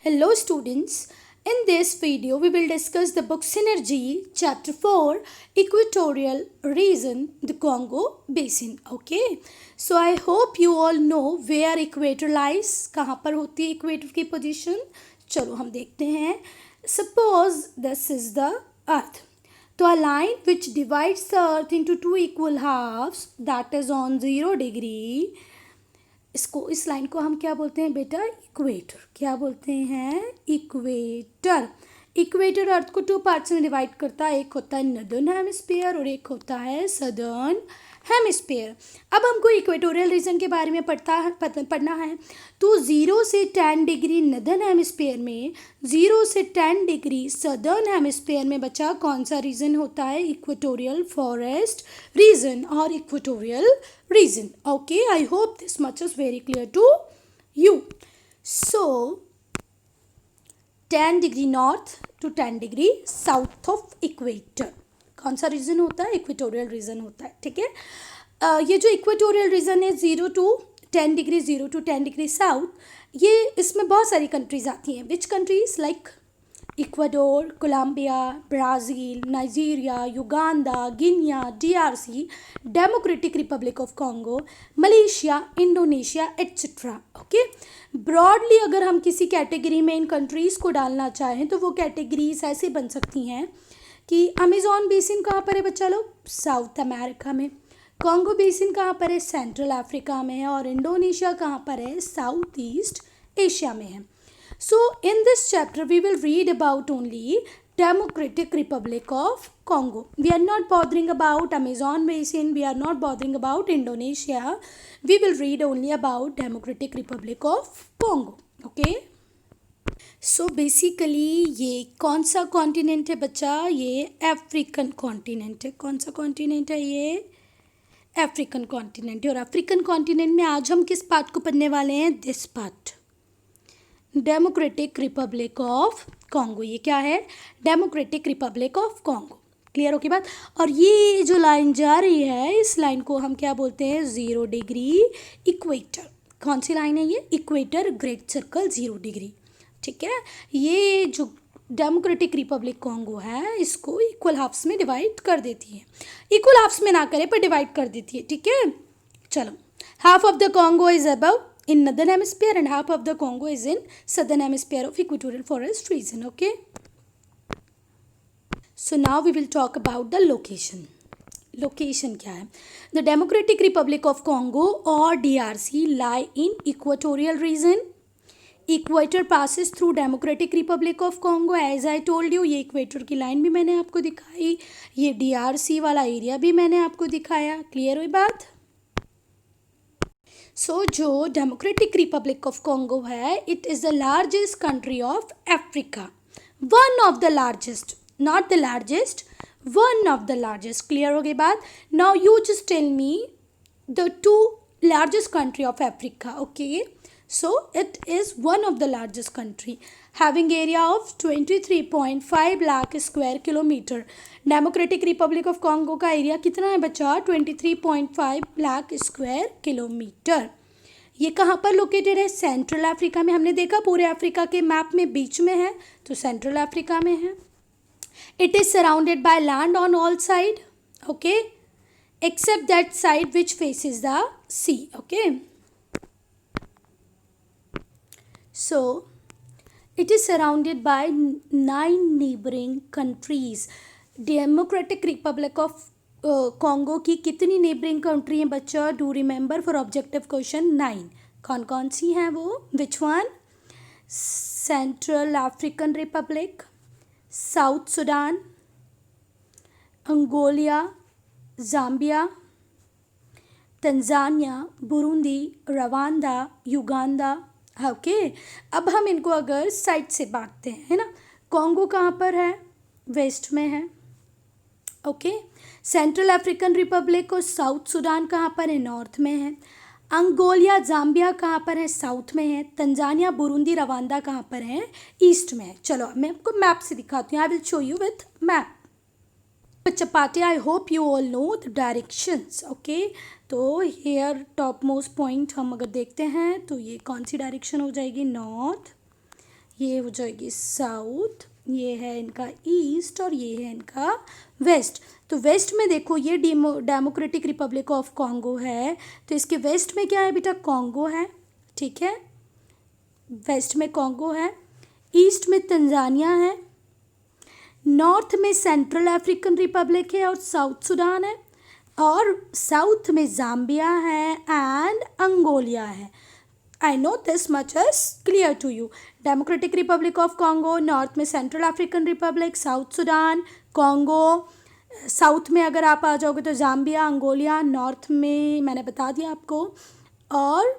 Hello students, in this video we will discuss the book Synergy chapter 4 Equatorial Region the Congo Basin. Okay, so I hope you all know where equator lies. कहाँ पर होती है equator की position? चलो हम देखते हैं. Suppose this is the earth. तो a line which divides the earth into two equal halves that is on 0 degree. इस लाइन को हम क्या बोलते हैं बेटा? इक्वेटर. क्या बोलते हैं? इक्वेटर. इक्वेटर अर्थ को टू पार्ट्स में डिवाइड करता है. एक होता है नॉर्दर्न हेमिस्फीयर और एक होता है सदर्न हेमिस्फीयर. अब हमको इक्वेटोरियल रीजन के बारे में पढ़ना है. तो 0 से 10 डिग्री नॉर्दर्न हेमिस्फीयर में, 0 से 10 डिग्री सदर्न हेमिस्फीयर में बचा कौन सा रीजन होता है? इक्वेटोरियल फॉरेस्ट रीजन और equatorial region. Okay, I hope this much is very clear to you. So 10 degree north to 10 degree south of equator कौन सा रीजन होता है? इक्वेटोरियल रीजन होता है. ठीक है, ये जो इक्वेटोरियल रीजन है 0 to 10 degree, 0 to 10 degree south, ये इसमें बहुत सारी कंट्रीज आती हैं. Which countries? Like Ecuador, Colombia, Brazil, Nigeria, Uganda, Guinea, DRC, democratic Republic of Congo, Malaysia, Indonesia etcetera. Okay, broadly अगर हम किसी कैटेगरी में इन कंट्रीज़ को डालना चाहें तो वो कैटेगरीज ऐसे बन सकती हैं कि अमेज़न बेसिन कहाँ पर है बच्चा लोग? साउथ अमेरिका में. कॉन्गो बेसिन कहाँ पर है? सेंट्रल अफ्रीका में है. और इंडोनेशिया कहाँ पर है? साउथ ईस्ट एशिया में है. So in this chapter we will read about only Democratic Republic of Congo. We are not bothering about Amazon Basin. We are not bothering about Indonesia. We will read only about Democratic Republic of Congo. Okay. So basically ये कौन सा continent है बच्चा? ये African continent है. कौन सा continent है ये? अफ्रीकन कॉन्टिनेंट है. और अफ्रीकन कॉन्टिनेंट में आज हम किस पार्ट को पढ़ने वाले हैं? This part, democratic Republic of Congo. ये क्या है? Democratic Republic of Congo. Clear हो की बात? और ये जो लाइन जा रही है इस लाइन को हम क्या बोलते हैं? 0 डिग्री इक्वेटर. कौन सी लाइन है ये? Equator great circle 0 degree. ठीक है, ये जो डेमोक्रेटिक रिपब्लिक कॉन्गो है इसको इक्वल हाफ्स में डिवाइड कर देती है. इक्वल हाफ्स में ना करे पर डिवाइड कर देती है. ठीक है, चलो. Half of the Congo is above in northern hemisphere and half of the Congo is in southern hemisphere of equatorial forest region. Okay, so now we will talk about the location. Location क्या है? The Democratic Republic of Congo or DRC lie in equatorial region. Equator passes through Democratic Republic of Congo. As I told you, ये equator की line भी मैंने आपको दिखाई, ये DRC वाला एरिया भी मैंने आपको दिखाया. क्लियर हुई बात? सो जो डेमोक्रेटिक रिपब्लिक ऑफ कॉन्गो है, it is the largest country of Africa. One of the largest, not the largest, one of the largest. Clear हो गई बात? Now you just tell me the two largest country of Africa. Okay, so it is one of the largest country having area of 23.5 lakh square kilometre. Democratic Republic of Congo का area कितना है बच्चा? 23.5 lakh square kilometre. ये कहाँ पर located है? Central Africa में. हमने देखा पूरे अफ्रीका के मैप में बीच में है, तो सेंट्रल अफ्रीका में है. It is surrounded by land on all side. Okay, except that side which faces the sea. Okay, so it is surrounded by 9 neighboring countries. Democratic Republic of Congo की कितनी neighboring country हैं बच्चा? Do remember for objective question 9. कौन कौन सी हैं वो? Which one? Central African Republic, South Sudan, Angola, Zambia, Tanzania, Burundi, Rwanda, Uganda. Okay, अब हम इनको अगर साइड से बांटते हैं, है ना? कॉन्गो कहाँ पर है? वेस्ट में है. ओके, सेंट्रल अफ्रीकन रिपब्लिक और साउथ सुडान कहाँ पर है? नॉर्थ में है. अंगोलिया, जाम्बिया कहाँ पर है? साउथ में है. तंजानिया, बुरुंदी, रवांडा कहाँ पर है? ईस्ट में है. चलो मैं आपको मैप से दिखाती हूँ. I will show you with map. Chapati, I hope you all know the directions. Okay, तो हेयर टॉप मोस्ट पॉइंट हम अगर देखते हैं तो ये कौन सी डायरेक्शन हो जाएगी? नॉर्थ. ये हो जाएगी साउथ, ये है इनका ईस्ट और ये है इनका वेस्ट। तो वेस्ट में देखो ये डेमोक्रेटिक रिपब्लिक ऑफ कॉन्गो है, तो इसके वेस्ट में क्या है बेटा, कॉन्गो है, ठीक है, वेस्ट में कॉन्गो है, ईस्ट में तंजानिया है, नॉर्थ में सेंट्रल अफ्रीकन रिपब्लिक है और साउथ सूडान है, और साउथ में जाम्बिया है एंड अंगोलिया है। I know this much is clear to you. Democratic Republic of Congo, north में Central African Republic, South Sudan, Congo, south में अगर आप आ जाओगे तो जाम्बिया, अंगोलिया, नॉर्थ में मैंने बता दिया आपको, और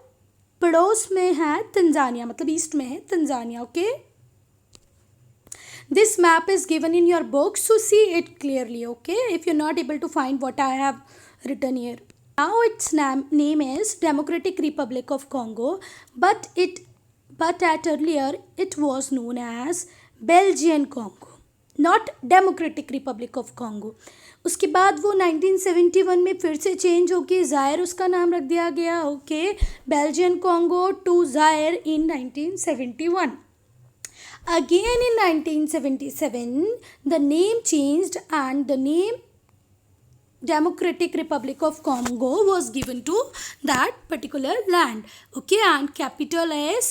पड़ोस में है तंजानिया, मतलब ईस्ट में है Tanzania, okay. This map is given in your book, so see it clearly, okay, if you're not able to find what I have written here. Now its name is Democratic Republic of Congo, but at earlier it was known as Belgian Congo, not Democratic Republic of Congo. उसके बाद वो 1971 में फिर से change होके ज़ायर उसका नाम रख दिया गया, okay, Belgian Congo to Zaire in 1971. Again in 1977 the name changed and the name Democratic Republic of Congo was given to that particular land, okay, and capital is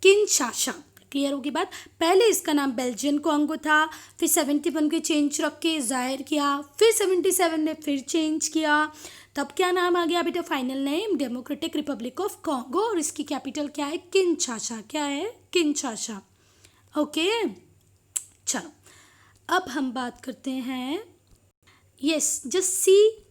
Kinshasa. Clear होगी बात। पहले इसका नाम बेल्जियन कॉन्गो था, फिर 71 के change रख के ज़ायर किया, फिर 77 में फिर चेंज किया, तब क्या नाम आ गया बेटा, final name democratic Republic of Congo, और इसकी कैपिटल क्या है, किनशासा। क्या है, किनशासा, ओके। चलो अब हम बात करते हैं, yes, just see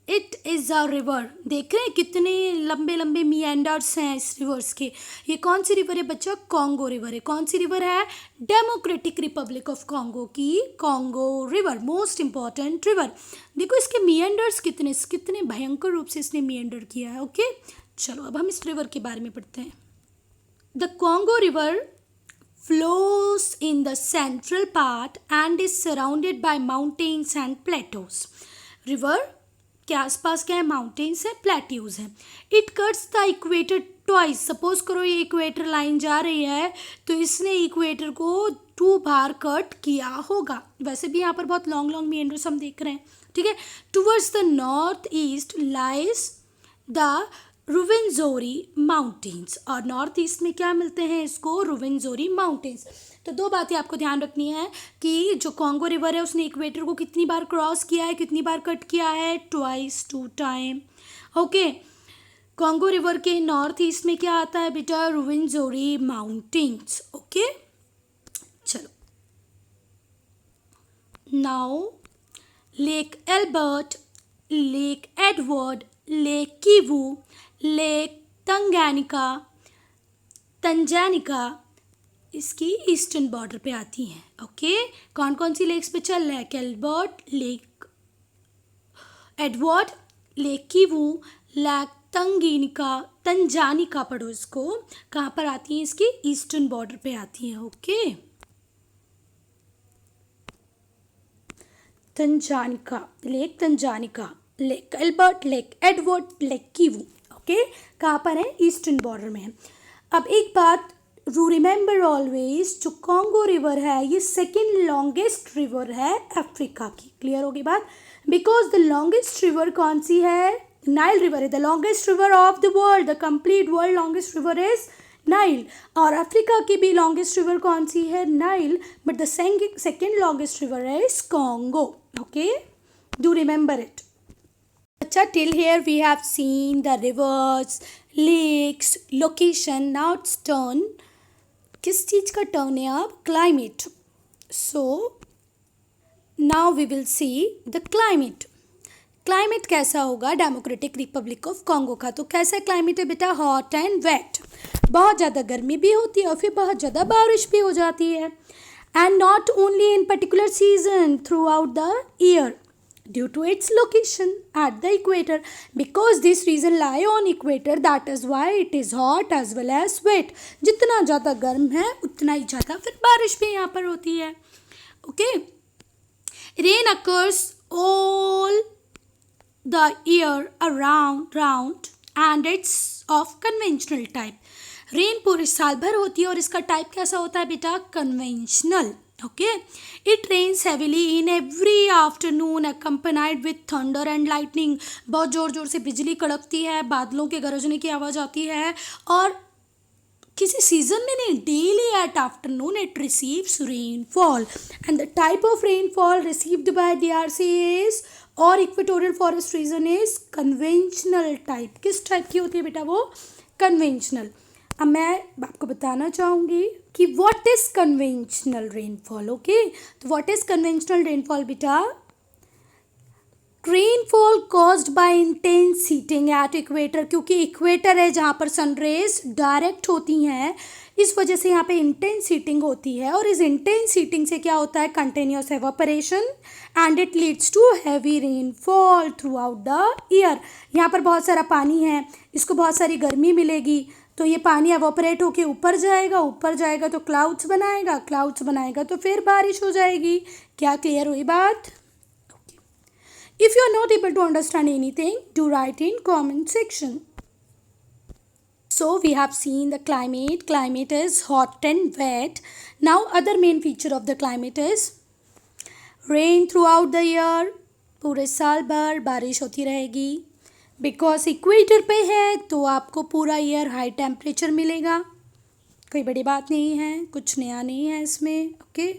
it is a river. देख रहे हैं कितने लंबे लंबे मिएंडर्स हैं इस रिवर्स के। ये कौन सी रिवर है बच्चा, कॉन्गो रिवर है। कौन सी रिवर है, डेमोक्रेटिक रिपब्लिक ऑफ कॉन्गो की Congo river, most important river. देखो इसके मिएंडर्स कितने भयंकर रूप से इसने मिएंडर किया है, ओके। चलो अब हम इस रिवर के बारे में पढ़ते हैं। The Congo river flows in the central part and is surrounded by mountains and plateaus. River के आसपास क्या है, माउंटेन्स है, प्लेट्यूज है। It cuts the equator twice. Suppose करो ये इक्वेटर लाइन जा रही है तो इसने इक्वेटर को 2 बार कट किया होगा। वैसे भी यहाँ पर बहुत लॉन्ग लॉन्ग मीएंडर्स हम देख रहे हैं, ठीक है। Towards the north east lies the Ruwenzori mountains, और नॉर्थ ईस्ट में क्या मिलते हैं इसको, रुवेंजोरी माउंटेन्स। तो 2 बातें आपको ध्यान रखनी है कि जो कॉन्गो रिवर है उसने इक्वेटर को कितनी बार क्रॉस किया है, कितनी बार कट किया है, twice, 2 time, okay. Congo river के नॉर्थ ईस्ट में क्या आता है बेटा, रुवेंजोरी माउंटेन्स, ओके। चलो now Lake Albert, Lake Edward, Lake Kivu, Lake Tanganyika इसकी ईस्टर्न बॉर्डर पे आती हैं, ओके। कौन कौन सी लेक्स बचा, Lake Albert, Lake Edward, Lake Kivu, Lake Tanganyika पढ़ो इसको, कहाँ पर आती हैं, इसकी ईस्टर्न बॉर्डर पे आती हैं, okay. Tanganyika, Lake Albert, Lake Edward, Lake Kivu, okay, कहाँ पर है, ईस्टर्न बॉर्डर में है। अब एक बात रिमेंबर ऑलवेज, जो कॉन्गो रिवर है ये सेकेंड लॉन्गेस्ट रिवर है अफ्रीका की। क्लियर होगी बात, बिकॉज द लॉन्गेस्ट रिवर कौन सी है, नाइल रिवर है। The longest river of the world, the complete world longest river is Nile, और अफ्रीका की भी लॉन्गेस्ट रिवर कौन सी है, Nile, but the second longest river is Congo, okay, do remember it. अच्छा, till here we have seen the rivers, lakes, location. Now it's turn, किस चीज़ का turn है अब, climate. So now we will see the climate. Climate कैसा होगा democratic Republic of Congo का, तो कैसा क्लाइमेट है बेटा, हॉट एंड वेट। बहुत ज़्यादा गर्मी भी होती है और फिर बहुत ज़्यादा बारिश भी हो जाती है, and not only in particular season, through out the year, due to its location at the equator. Because this region lie on equator, that is why it is hot as well as wet. जितना ज़्यादा गर्म है उतना ही ज़्यादा फिर बारिश भी यहाँ पर होती है, okay. Rain occurs all the year around and it's of conventional type. Rain पूरे साल भर होती है और इसका टाइप कैसा होता है बेटा, conventional. Okay, it rains heavily in every afternoon accompanied with thunder and lightning. बहुत ज़ोर ज़ोर से बिजली कड़कती है, बादलों के गरजने की आवाज़ आती है, और किसी सीजन में नहीं, daily at afternoon it receives rainfall and the type of rainfall received by DRC is और equatorial forest region is conventional type. किस टाइप की होती है बेटा वो, कन्वेंशनल। अब मैं आपको बताना चाहूँगी कि what is conventional rainfall. Okay, तो व्हाट इज कन्वेंशनल रेनफॉल बेटा, rainfall caused by intense heating at equator, क्योंकि इक्वेटर है जहाँ पर सनरेज डायरेक्ट होती हैं, इस वजह से यहाँ पे इंटेंस हीटिंग होती है, और इस इंटेंस हीटिंग से क्या होता है, continuous evaporation and it leads to heavy rainfall throughout the year. यहाँ पर बहुत सारा पानी है, इसको बहुत सारी गर्मी मिलेगी, तो ये पानी एवापोरेट होके ऊपर जाएगा, ऊपर जाएगा तो क्लाउड्स बनाएगा, क्लाउड्स बनाएगा तो फिर बारिश हो जाएगी। क्या क्लियर हुई बात? If you are not able to understand anything, do write in comment section. So we have seen the climate. Climate is hot and wet. Now other main feature of the climate is rain throughout the year. पूरे साल भर बारिश होती रहेगी। Because equator पे है तो आपको पूरा ईयर हाई टेम्परेचर मिलेगा, कोई बड़ी बात नहीं है, कुछ नया नहीं है इसमें। Okay,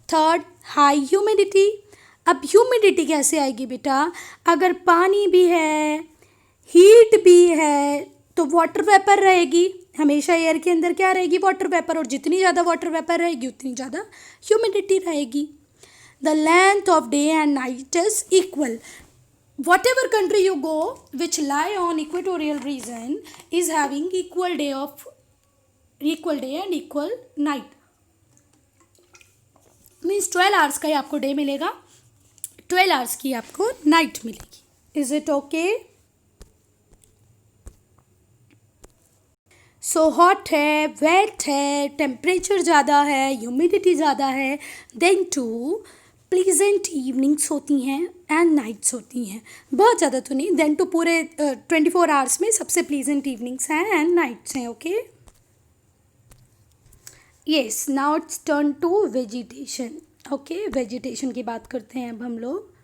third, high humidity. अब ह्यूमिडिटी कैसे आएगी बेटा, अगर पानी भी है, हीट भी है, तो वाटर वेपर रहेगी, हमेशा एयर के अंदर क्या रहेगी, वाटर वेपर, और जितनी ज़्यादा वाटर वेपर रहेगी उतनी ज़्यादा ह्यूमिडिटी रहेगी। The length of day and night is equal. Whatever country you go which lie on equatorial region is having equal day and equal night, means 12 hours का ही आपको day मिलेगा, 12 hours की आपको night मिलेगी। Is it okay? So hot है, wait है, temperature ज़्यादा है, ह्यूमिडिटी ज़्यादा है, देन टू प्लीजेंट इवनिंग्स होती हैं एंड नाइट्स होती हैं, बहुत ज़्यादा तो नहीं, देन टू पूरे 24 आवर्स में सबसे प्लीजेंट इवनिंग्स हैं एंड नाइट्स हैं। Okay, yes, now it's turn to vegetation. Okay, vegetation की बात करते हैं अब हम लोग।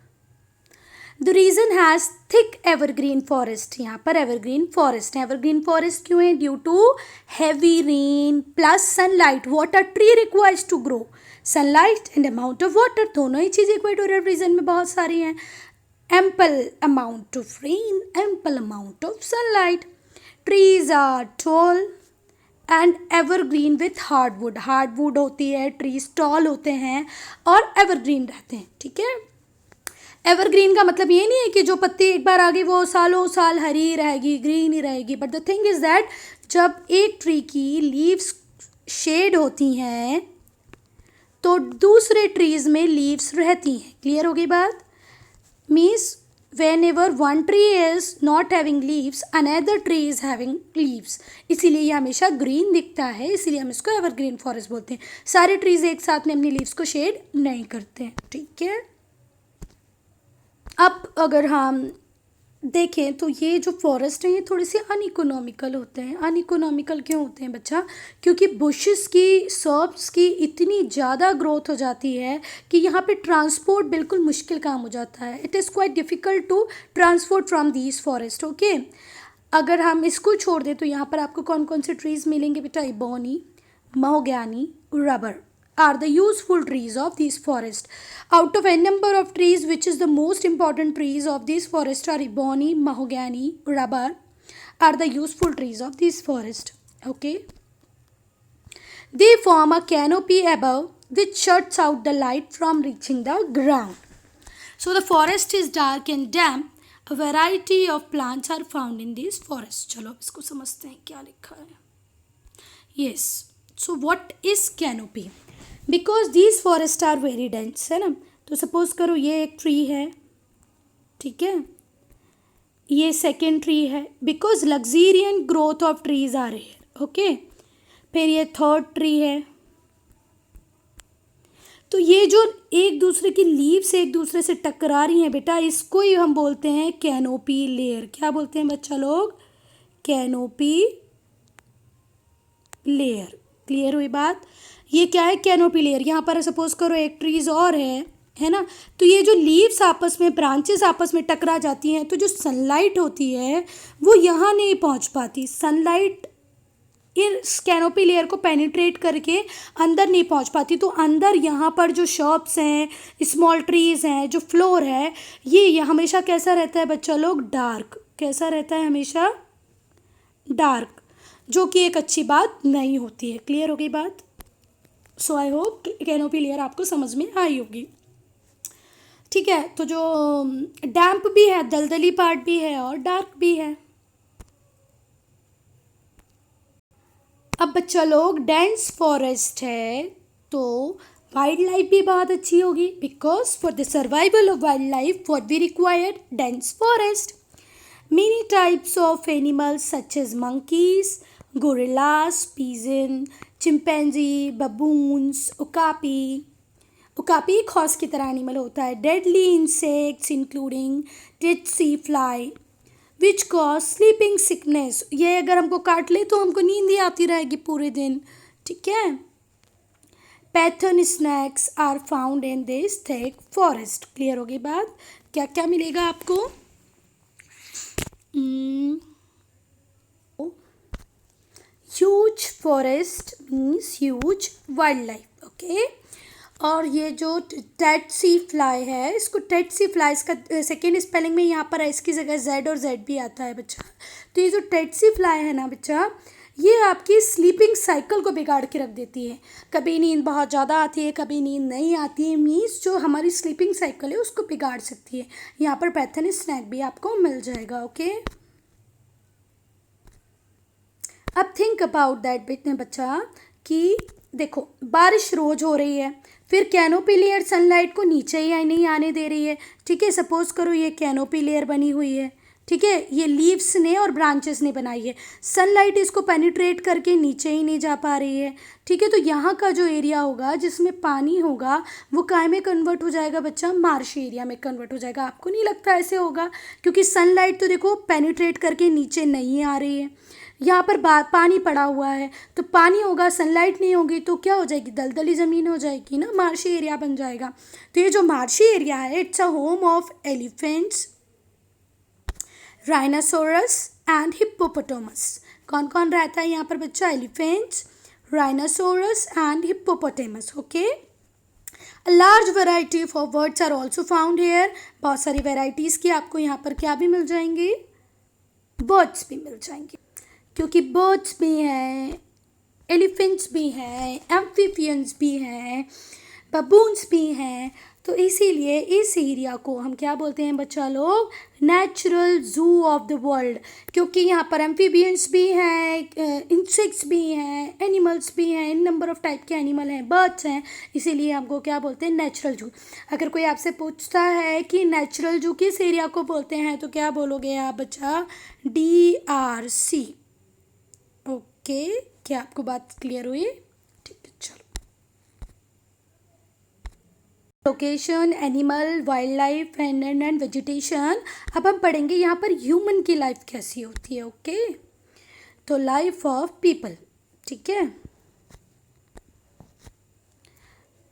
The region has thick evergreen forest, यहाँ पर एवरग्रीन फॉरेस्ट है। एवरग्रीन फॉरेस्ट क्यों है, due to heavy rain plus sunlight. What a tree requires to grow, sunlight and amount of water, दोनों ही चीज़ इक्वेटोरियल रीजन में बहुत सारी हैं। Ample amount of rain, ample amount of sunlight. Trees are tall and evergreen with hardwood, hardwood होती है, trees toll होते हैं और एवरग्रीन रहते हैं। ठीक है, एवरग्रीन का मतलब ये नहीं है कि जो पत्ती एक बार आ गई वो सालों साल हरी रहेगी, ग्रीन ही रहेगी, but the thing is that जब एक ट्री की लीव्स शेड होती हैं तो दूसरे ट्रीज में लीव्स रहती हैं। क्लियर हो गई बात? Means whenever one tree is not having leaves, another tree is having leaves, इसीलिए ये हमेशा ग्रीन दिखता है, इसीलिए हम इसको एवरग्रीन फॉरेस्ट बोलते हैं। सारे ट्रीज एक साथ में अपनी लीव्स को शेड नहीं करते हैं। ठीक है, अब अगर हम देखें तो ये जो फॉरेस्ट हैं ये थोड़े से अनइकोनॉमिकल होते हैं। अनइकोनॉमिकल क्यों होते हैं बच्चा? क्योंकि बुशेस की, सर्ब्स की इतनी ज़्यादा ग्रोथ हो जाती है कि यहाँ पे ट्रांसपोर्ट बिल्कुल मुश्किल काम हो जाता है। It is quite difficult to transport from these forest. Okay, अगर हम इसको छोड़ दें तो यहाँ पर आपको कौन कौन से ट्रीज़ मिलेंगे बेटा? Ebony, mahogany, rubber are the useful trees of these forests. Out of n number of trees, which is the most important trees of these forests are ebony, mahogany, rubber are the useful trees of this forest. Okay, they form a canopy above which shuts out the light from reaching the ground. So the forest is dark and damp. A variety of plants are found in these forests. चलो इसको समझते हैं क्या लिखा है। Yes, so what is canopy? Because these forest are very dense, है ना। तो सपोज करो ये एक ट्री है, ठीक है, ये सेकेंड ट्री है, because luxuriant growth of trees are here. Okay, फिर ये थर्ड ट्री है। तो ये जो एक दूसरे की लीव्स एक दूसरे से टकरा रही हैं बेटा, इसको ही हम बोलते हैं कैनोपी लेयर। क्या बोलते हैं बच्चा लोग? Canopy layer. क्लियर हुई बात? ये क्या है? Canopy layer. यहाँ पर सपोज करो एक ट्रीज और है ना, तो ये जो लीव्स आपस में, ब्रांचेस आपस में टकरा जाती हैं, तो जो सनलाइट होती है वो यहाँ नहीं पहुँच पाती। सनलाइट इस कैनोपी लेयर को पेनिट्रेट करके अंदर नहीं पहुंच पाती, तो अंदर यहाँ पर जो शॉप्स हैं, स्मॉल ट्रीज़ हैं, जो फ्लोर है, ये हमेशा कैसा रहता है बच्चा लोग? डार्क। कैसा रहता है? हमेशा डार्क, जो कि एक अच्छी बात नहीं होती है। क्लियर हो गई बात? सो आई होप कैनोपी लेयर आपको समझ में आई होगी। ठीक है, तो जो डैम्प भी है, दलदली पार्ट भी है और डार्क भी है। अब बच्चा लोग डेंस फॉरेस्ट है तो वाइल्ड लाइफ भी बहुत अच्छी होगी, because for the survival of wild life what we required? Dense forest. Many types of animals such as monkeys, gorillas, pigeon, chimpanzee, baboons, okapi. Okapi एक हॉर्स की तरह एनिमल होता है। Deadly insects including tsetse fly which cause sleeping sickness. ये अगर हमको काट ले तो हमको नींद ही आती रहेगी पूरे दिन। ठीक है। Python snakes are found in this thick forest. Clear होगी बात? क्या क्या मिलेगा आपको? Huge forest means huge wildlife. Okay. और ये जो टेट्सी फ्लाई है, इसको टेट्सी फ्लाई, इसका सेकेंड स्पेलिंग में यहाँ पर है, इसकी जगह जेड और जेड भी आता है बच्चा। तो ये जो टेट्सी फ्लाई है ना बच्चा, ये आपकी स्लीपिंग साइकिल को बिगाड़ के रख देती है। कभी नींद बहुत ज़्यादा आती है, कभी नींद नहीं आती है, मीन्स जो हमारी स्लीपिंग साइकिल है उसको बिगाड़ सकती है। यहाँ पर पैथन स्नैक भी आपको मिल जाएगा। ओके। अब थिंक अबाउट दैट बेटे बच्चा कि देखो बारिश रोज हो रही है, फिर कैनोपी लेयर सनलाइट को नीचे ही नहीं आने दे रही है। ठीक है, सपोज करो ये कैनोपी लेयर बनी हुई है। ठीक है, ये लीव्स ने और ब्रांचेस ने बनाई है। सनलाइट इसको पेनिट्रेट करके नीचे ही नहीं जा पा रही है। ठीक है, तो यहाँ का जो एरिया होगा जिसमें पानी होगा वो काय में कन्वर्ट हो जाएगा बच्चा? मार्श एरिया में कन्वर्ट हो जाएगा। आपको नहीं लगता ऐसे होगा? क्योंकि सनलाइट तो देखो पेनिट्रेट करके नीचे नहीं आ रही है। यहाँ पर पानी पड़ा हुआ है, तो पानी होगा, सनलाइट नहीं होगी तो क्या हो जाएगी? दलदली ज़मीन हो जाएगी ना, मार्शी एरिया बन जाएगा। तो ये जो मार्शी एरिया है, it's a home of elephants, rhinoceros and hippopotamus. कौन कौन रहता है यहाँ पर बच्चा? Elephants, rhinoceros and hippopotamus. Okay. Large variety of birds are also found here. बहुत सारी वेराइटीज़ की आपको यहाँ पर क्या भी मिल जाएंगी? बर्ड्स भी मिल जाएंगे, क्योंकि बर्ड्स भी हैं, एलिफेंट्स भी हैं, एम्फीबियंस भी हैं, बबून्स भी हैं। तो इसीलिए इस एरिया को हम क्या बोलते हैं बच्चा लोग? Natural zoo of the world. क्योंकि यहाँ पर एम्फीबियंस भी हैं, इंसेक्ट्स भी हैं, एनिमल्स भी हैं, इन नंबर ऑफ टाइप के एनिमल हैं, बर्ड्स हैं, इसीलिए हमको क्या बोलते हैं? नेचुरल जू। अगर कोई आपसे पूछता है कि नेचुरल जू किस एरिया को बोलते हैं, तो क्या बोलोगे आप बच्चा? DRC। ओके। क्या आपको बात क्लियर हुई? ठीक है, चलो। Location, animal, wild life and vegetation. अब हम पढ़ेंगे यहाँ पर ह्यूमन की लाइफ कैसी होती है। ओके। तो लाइफ ऑफ पीपल। ठीक है।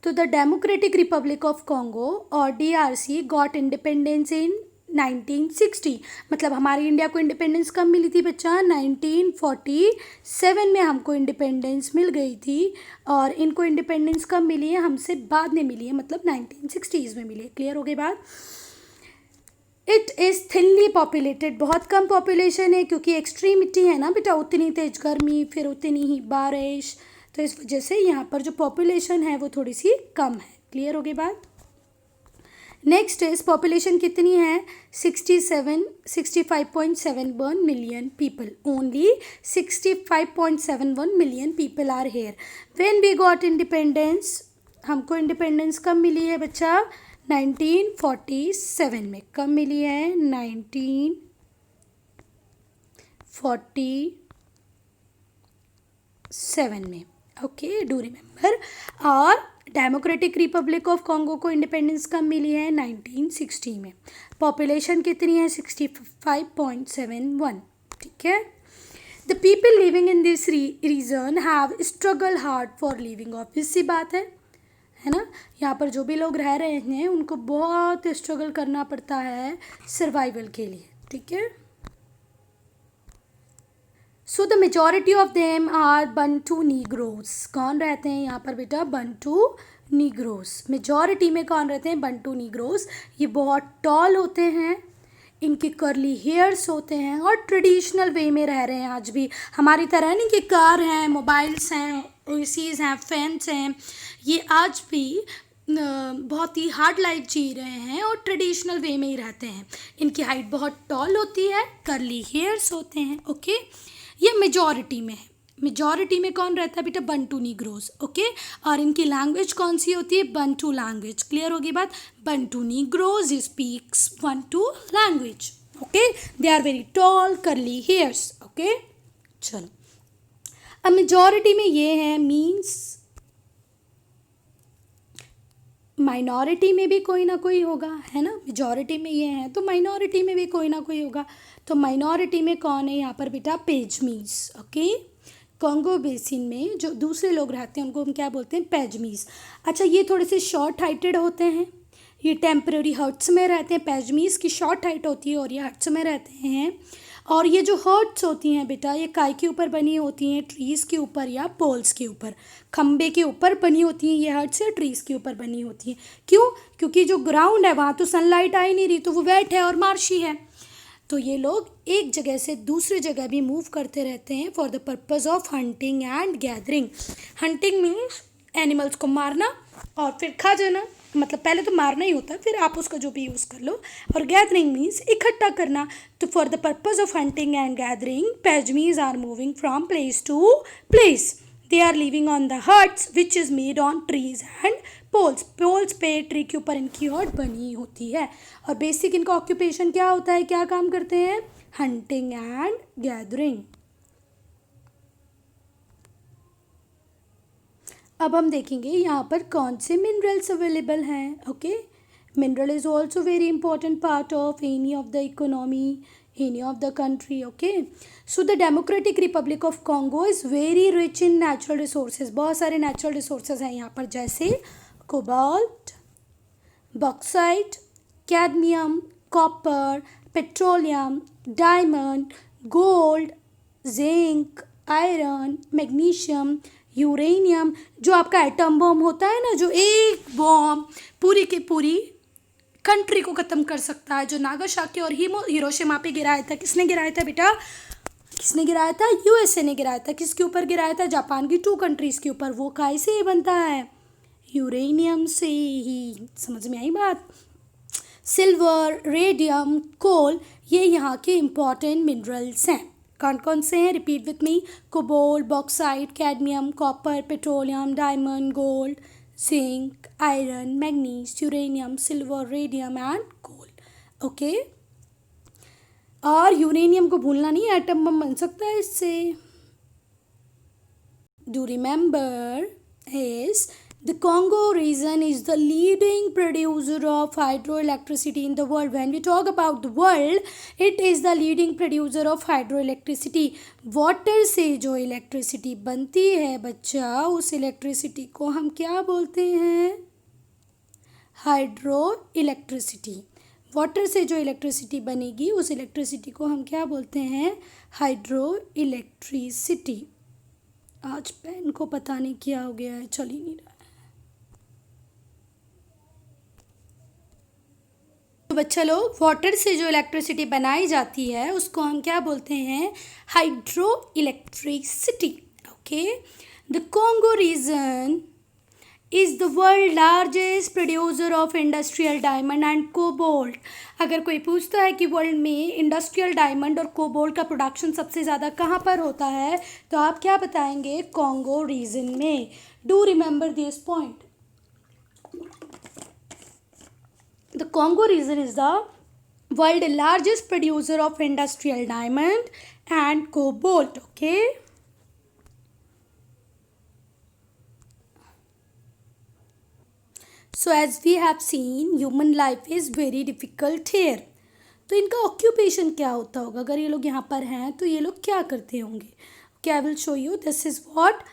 तो the democratic Republic of Congo और DRC गॉट इंडिपेंडेंस इन 1960। मतलब हमारी इंडिया को इंडिपेंडेंस कब मिली थी बच्चा? 1947 में हमको इंडिपेंडेंस मिल गई थी। और इनको इंडिपेंडेंस कब मिली है? हमसे बाद में मिली है, मतलब 1960s में मिली है। क्लियर हो गई बात? It is thinly populated. बहुत कम पॉपुलेशन है, क्योंकि एक्सट्रीमिटी है ना बेटा, उतनी तेज गर्मी फिर उतनी ही बारिश, तो इस वजह से यहाँ पर जो पॉपुलेशन है वो थोड़ी सी कम है। क्लियर हो गई बात? नेक्स्ट इज पॉपुलेशन कितनी है? 65.71 million people. Only 65.71 million people are here. When we got independence, हमको इंडिपेंडेंस कब मिली है बच्चा? 1947 में। कब मिली है? 1947 में। Okay, do remember. और डेमोक्रेटिक रिपब्लिक ऑफ कॉन्गो को इंडिपेंडेंस कब मिली है? 1960 में। पॉपुलेशन कितनी है? 65.71। ठीक है। The people living in this region have struggle hard for living, obvious सी बात है ना। यहाँ पर जो भी लोग रह रहे हैं उनको बहुत स्ट्रगल करना पड़ता है सर्वाइवल के लिए, ठीक है। So the majority of them are Bantu negroes. कौन रहते हैं यहाँ पर बेटा? बंटू नीग्रोस। मेजॉरिटी में कौन रहते हैं? बंटू नीग्रोस। ये बहुत टॉल होते हैं, इनके कर्ली हेयर्स होते हैं और ट्रेडिशनल वे में रह रहे हैं आज भी। हमारी तरह नहीं कि कार हैं, मोबाइल्स हैं, एसीज हैं, फैंस हैं। ये आज भी बहुत ही हार्ड लाइफ जी रहे हैं और ट्रेडिशनल वे में ही रहते हैं। इनकी हाइट बहुत टॉल होती है, कर्ली हेयर्स होते हैं, ओके। ये मेजॉरिटी में है। मेजॉरिटी में कौन रहता है बेटा? Bantu negroes, okay. और इनकी लैंग्वेज कौन सी होती है? बंटू लैंग्वेज। क्लियर होगी बात? Bantu negroes speaks Bantu language, okay. They are very tall, curly hairs, okay. चलो, अब मेजॉरिटी में ये है मीन्स माइनॉरिटी में भी कोई ना कोई होगा, है ना। मेजॉरिटी में ये है तो माइनॉरिटी में भी कोई ना कोई होगा। तो माइनॉरिटी में कौन है यहाँ पर बेटा? पैजमीज, ओके। कॉन्गो बेसिन में जो दूसरे लोग रहते हैं उनको हम क्या बोलते हैं? पैजमीज। अच्छा, ये थोड़े से शॉर्ट हाइटेड होते हैं, ये टेम्पररी हट्स में रहते हैं। पैजमीज की शॉर्ट हाइट होती है और ये हट्स में रहते हैं। और ये जो हर्ट्स होती हैं बेटा, ये काय के ऊपर बनी होती हैं? ट्रीज़ के ऊपर या पोल्स के ऊपर, खम्बे के ऊपर बनी होती हैं ये हर्ट्स, या ट्रीज़ के ऊपर बनी होती हैं। क्यों? क्योंकि जो ग्राउंड है वहाँ तो सनलाइट आ ही नहीं रही, तो वो वेट है और मार्शी है। तो ये लोग एक जगह से दूसरी जगह भी मूव करते रहते हैं for the purpose of hunting and gathering. Hunting means animals को मारना और फिर खा जाना, मतलब पहले तो मारना ही होता है, फिर आप उसका जो भी यूज़ कर लो। और गैदरिंग मीन्स इकट्ठा करना। तो for the purpose of hunting and gathering pygmies are moving from place to place. They are living on the huts which is made on trees and poles. Poles पे, tree के ऊपर इनकी हट बनी होती है। और बेसिक इनका ऑक्यूपेशन क्या होता है? क्या काम करते हैं? Hunting and gathering. अब हम देखेंगे यहाँ पर कौन से मिनरल्स अवेलेबल हैं, okay. Mineral is also very important part of any of the economy, any of the country, okay. So the democratic Republic of Congo is very rich in natural resources. बहुत सारे natural resources हैं यहाँ पर, जैसे cobalt, bauxite, cadmium, copper, petroleum, diamond, gold, zinc, iron, magnesium, uranium. जो आपका atom bomb होता है ना, जो एक बॉम्ब पूरी की पूरी कंट्री को ख़त्म कर सकता है, जो नागासाकी और हिरोशिमा पे गिराया था। किसने गिराया था बेटा? किसने गिराया था? यूएसए ने गिराया था। किसके ऊपर गिराया था? जापान की 2 कंट्रीज़ के ऊपर। वो काय से बनता है? यूरेनियम से ही। समझ में आई बात? सिल्वर, रेडियम, कोल, ये यहाँ के इम्पॉर्टेंट मिनरल्स हैं। कौन कौन से हैं? Repeat with me. Cobalt, bauxite, cadmium, copper, petroleum, diamond, gold, zinc, iron, manganese, uranium, silver, radium and coal, okay. और यूरेनियम को भूलना नहीं, एटम बम बन सकता है इससे। Do remember is the Congo region is the leading producer of hydroelectricity in the world. When we talk about the world, it is the leading producer of hydroelectricity. Water से जो electricity बनती है बच्चा, उस इलेक्ट्रिसिटी को हम क्या बोलते हैं? Hydro electricity. वाटर से जो इलेक्ट्रिसिटी बनेगी उस इलेक्ट्रिसिटी को हम क्या बोलते हैं? Hydro electricity. आज पेन को पता नहीं क्या हो गया है, चल ही नहीं रहा। तो बच्चा लोग, वाटर से जो इलेक्ट्रिसिटी बनाई जाती है उसको हम क्या बोलते हैं? Hydroelectricity, okay. The Congo region is the world largest producer of industrial diamond and cobalt. अगर कोई पूछता है कि वर्ल्ड में इंडस्ट्रियल डायमंड और कोबाल्ट का प्रोडक्शन सबसे ज़्यादा कहाँ पर होता है, तो आप क्या बताएंगे? कॉन्गो रीजन में। Do remember this point. The Congo region is the world largest producer of industrial diamond and cobalt, okay. So as we have seen, human life is very difficult here. तो इनका occupation क्या होता होगा? अगर ये लोग यहाँ पर हैं तो ये लोग क्या करते होंगे? क्या will show you, this is what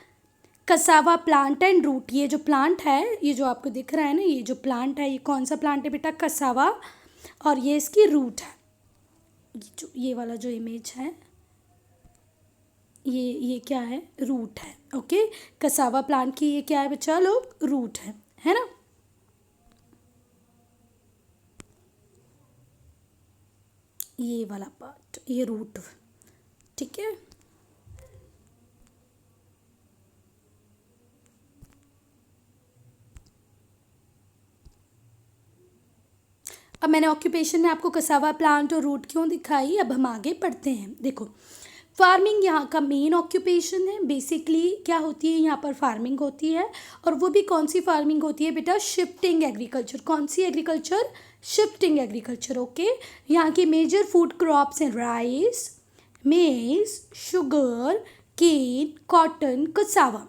cassava plant and root. ये जो प्लांट है, ये जो आपको दिख रहा है ना, ये जो प्लांट है, ये कौन सा प्लांट है बेटा? कसावा। और ये इसकी रूट है। ये वाला जो इमेज है, ये क्या है? रूट है। ओके, कसावा प्लांट की ये क्या है बच्चा लोग? रूट है ना? ये वाला पार्ट, ये रूट, ठीक है। अब मैंने ऑक्यूपेशन में आपको कसावा प्लांट और रूट क्यों दिखाई, अब हम आगे पढ़ते हैं। देखो, फार्मिंग यहाँ का मेन ऑक्यूपेशन है। बेसिकली क्या होती है यहाँ पर? फार्मिंग होती है। और वो भी कौन सी फार्मिंग होती है बेटा? Shifting agriculture. कौन सी एग्रीकल्चर? Shifting agriculture. ओके, यहाँ की मेजर फूड क्रॉप्स हैं rice, maize, sugar, cane, cotton, cassava.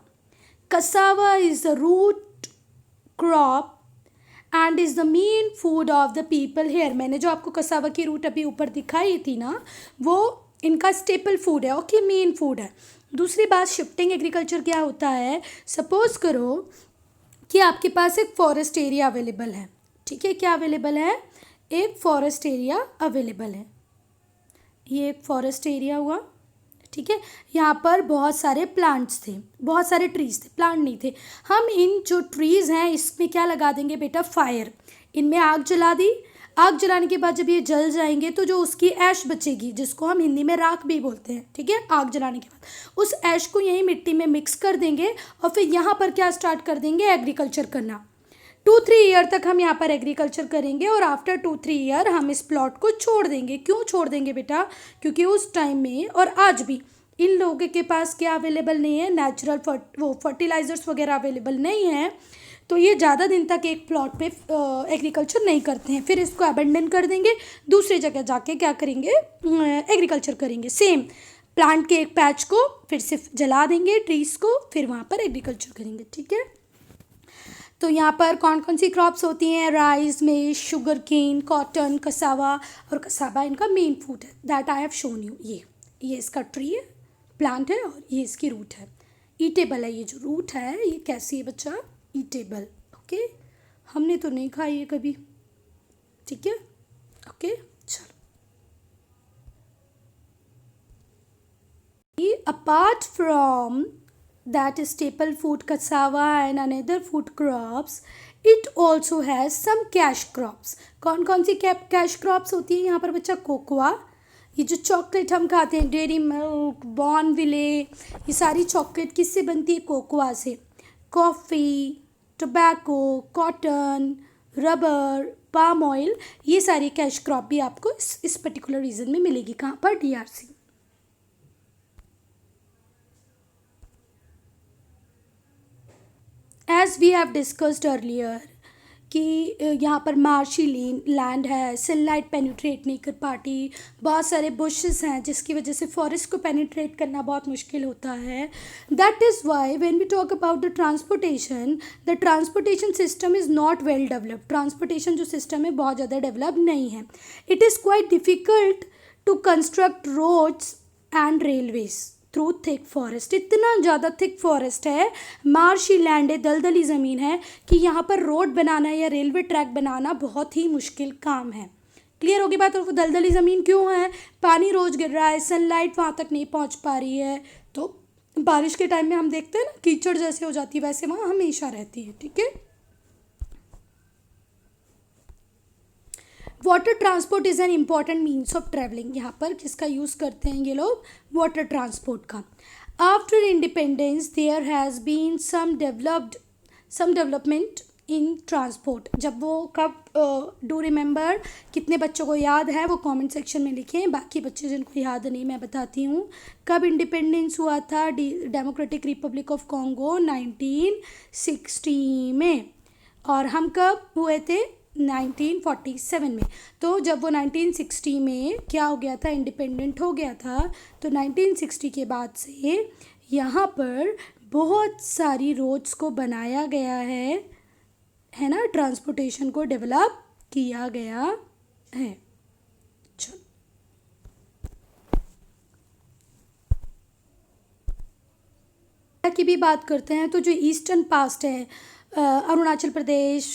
Cassava is the root crop and is the main food of the people here. मैंने जो आपको कसावा की रूट अभी ऊपर दिखाई थी ना, वो इनका स्टेपल फूड है। ओके, मेन फूड है। दूसरी बात, शिफ्टिंग एग्रीकल्चर क्या होता है? सपोज करो कि आपके पास एक फॉरेस्ट एरिया अवेलेबल है, ठीक है। क्या अवेलेबल है? एक फॉरेस्ट एरिया अवेलेबल है। ये एक फॉरेस्ट एरिया हुआ, ठीक है। यहाँ पर बहुत सारे प्लांट्स थे, बहुत सारे ट्रीज थे, प्लांट नहीं थे। हम इन जो ट्रीज़ हैं इसमें क्या लगा देंगे बेटा? फायर। इनमें आग जला दी। आग जलाने के बाद जब ये जल जाएंगे तो जो उसकी ऐश बचेगी, जिसको हम हिंदी में राख भी बोलते हैं, ठीक है, आग जलाने के बाद उस ऐश को यही मिट्टी में मिक्स कर देंगे और फिर यहाँ पर क्या स्टार्ट कर देंगे? एग्रीकल्चर करना। 2-3 ईयर तक हम यहाँ पर एग्रीकल्चर करेंगे और आफ्टर 2-3 ईयर हम इस प्लॉट को छोड़ देंगे। क्यों छोड़ देंगे बेटा? क्योंकि उस टाइम में और आज भी इन लोगों के पास क्या अवेलेबल नहीं है? नेचुरल वो फर्टिलाइजर्स वगैरह अवेलेबल नहीं है। तो ये ज़्यादा दिन तक एक प्लॉट पे एग्रीकल्चर नहीं करते हैं, फिर इसको अबेंडन कर देंगे, दूसरी जगह जाके क्या करेंगे? एग्रीकल्चर करेंगे। सेम प्लांट के एक पैच को फिर से जला देंगे, ट्रीज को, फिर वहाँ पर एग्रीकल्चर करेंगे, ठीक है। तो यहाँ पर कौन कौन सी क्रॉप्स होती हैं? Rice, maize, sugar cane, cotton, cassava. और कसावा इनका मेन फूड है, that I have shown you. ये इसका ट्री है, प्लांट है, और ये इसकी रूट है। ईटेबल है। ये जो रूट है ये कैसी है बच्चा? ईटेबल। ओके, हमने तो नहीं खाई है कभी, ठीक है। ओके, चलो। Apart from that staple food cassava and another food crops, it also has some cash crops। कौन कौन सी कैश क्रॉप्स होती है यहाँ पर बच्चा? कोकोआ, ये जो चॉकलेट हम खाते हैं, डेयरी मिल्क, बॉर्नविले, ये सारी चॉकलेट किससे बनती है? कोकोआ से। Coffee, tobacco, cotton, rubber, palm oil, ये सारी कैश क्रॉप भी आपको इस पर्टिकुलर रीजन में मिलेगी। कहाँ पर? DRC। As we have discussed earlier कि यहाँ पर मार्शी लैंड है, सनलाइट पेनिट्रेट नहीं कर पाती, बहुत सारे बुशेस हैं जिसकी वजह से फॉरेस्ट को पेनिट्रेट करना बहुत मुश्किल होता है। That is why when we talk about the transportation system is not well developed. Transportation जो सिस्टम है बहुत ज़्यादा डेवलप नहीं है। It is quite difficult to construct roads and railways through thick forest. इतना ज़्यादा थिक फॉरेस्ट है, marshy land है, दलदली ज़मीन है कि यहाँ पर रोड बनाना या रेलवे ट्रैक बनाना बहुत ही मुश्किल काम है। क्लियर होगी बात? और वो दलदली ज़मीन क्यों है? पानी रोज़ गिर रहा है, सनलाइट वहाँ तक नहीं पहुँच पा रही है, तो बारिश के टाइम में हम देखते हैं ना कीचड़ जैसे हो जाती है, वैसे वहाँ हमेशा रहती है, ठीक है। Water transport is an important means of travelling. यहाँ पर किसका यूज़ करते हैं ये लोग? वाटर ट्रांसपोर्ट का। After independence there has been some development in transport. जब वो कब, डू रिमेंबर, कितने बच्चों को याद है वो कमेंट सेक्शन में लिखें, बाकी बच्चे जिनको याद नहीं मैं बताती हूँ। कब इंडिपेंडेंस हुआ था डेमोक्रेटिक रिपब्लिक ऑफ कॉन्गो? 1960 में। और हम कब हुए थे? 1947 में। तो जब वो 1960 में क्या हो गया था? इंडिपेंडेंट हो गया था। तो 1960 के बाद से यहाँ पर बहुत सारी रोड्स को बनाया गया है ना, ट्रांसपोर्टेशन को डेवलप किया गया है। की भी बात करते हैं तो जो ईस्टर्न पास्ट है, अरुणाचल प्रदेश,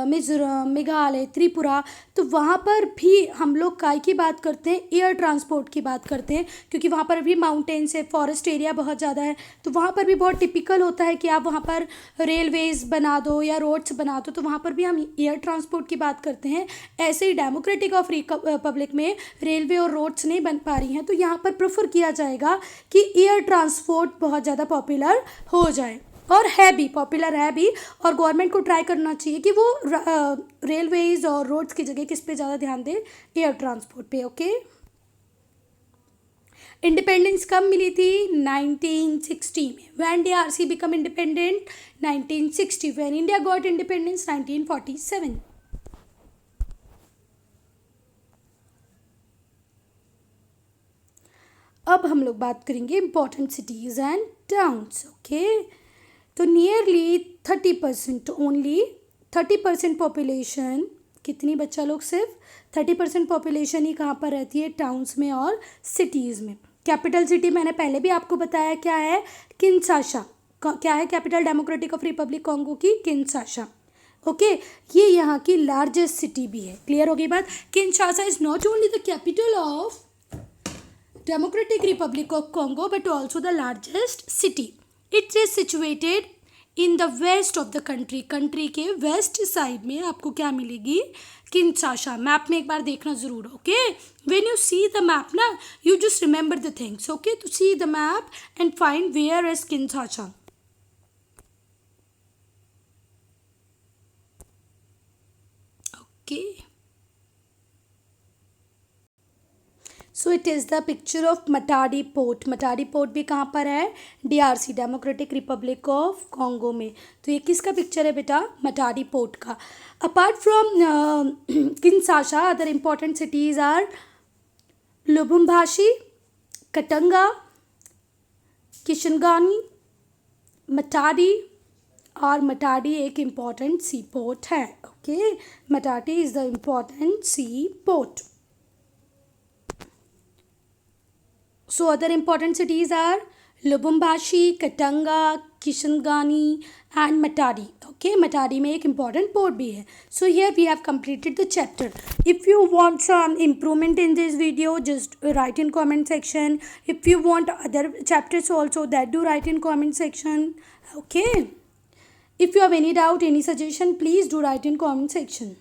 मिज़ोरम, मेघालय, त्रिपुरा, तो वहाँ पर भी हम लोग काय की बात करते हैं, एयर ट्रांसपोर्ट की बात करते हैं, क्योंकि वहाँ पर भी माउंटेन्स है, फॉरेस्ट एरिया बहुत ज़्यादा है, तो वहाँ पर भी बहुत टिपिकल होता है कि आप वहाँ पर रेलवेज़ बना दो या रोड्स बना दो, तो वहाँ पर भी हम एयर ट्रांसपोर्ट की बात करते हैं। ऐसे ही डेमोक्रेटिक ऑफ रिपब्लिक में रेलवे और रोड्स नहीं बन पा रही हैं, तो यहाँ पर प्रेफर किया जाएगा कि एयर ट्रांसपोर्ट बहुत ज़्यादा पॉपुलर हो जाए, और है भी, पॉपुलर है भी, और गवर्नमेंट को ट्राई करना चाहिए कि वो रेलवेज और रोड्स की जगह किस पे ज़्यादा ध्यान दे, एयर ट्रांसपोर्ट पे। ओके, इंडिपेंडेंस कब मिली थी? 1960 में। When DRC become independent? 1960। When India got independence? 1947। अब हम लोग बात करेंगे important cities and towns. Okay, तो नियरली 30%, ओनली 30% पॉपुलेशन, कितनी बच्चा लोग, सिर्फ 30% पॉपुलेशन ही कहाँ पर रहती है? टाउन्स में और सिटीज़ में। कैपिटल सिटी मैंने पहले भी आपको बताया क्या है, किंशासा। क्या है capital democratic of Republic Congo की? किंशासा। ओके, ये यहाँ की लार्जेस्ट सिटी भी है। क्लियर हो गई बात? Kinshasa is not only the capital of Democratic Republic of Congo but also the largest city. It is situated in the west of the country. Country के west side में आपको क्या मिलेगी? किंशासा। मैप में एक बार देखना जरूर। Okay, when you see the map ना, you just remember the things. Okay, तो see the map and find where is Kinshasa. Okay, so it is the picture of Matadi port. Matadi port भी कहाँ पर है? DRC, democratic Republic of Congo में। तो ये किसका पिक्चर है बेटा? मटाडी पोर्ट का। Apart from Kinshasa, other important cities are Lubumbashi, Katanga, Kisangani, Matadi, और मटाडी एक इम्पॉर्टेंट सी पोर्ट है। Okay, Matadi is the important sea port. So other important cities are Lubumbashi, Katanga, Kisangani and Matadi. Okay, Matadi में एक important port भी है. So here we have completed the chapter. If you want some improvement in this video, just write in comment section. If you want other chapters also, that do write in comment section. Okay. If you have any doubt, any suggestion, please do write in comment section.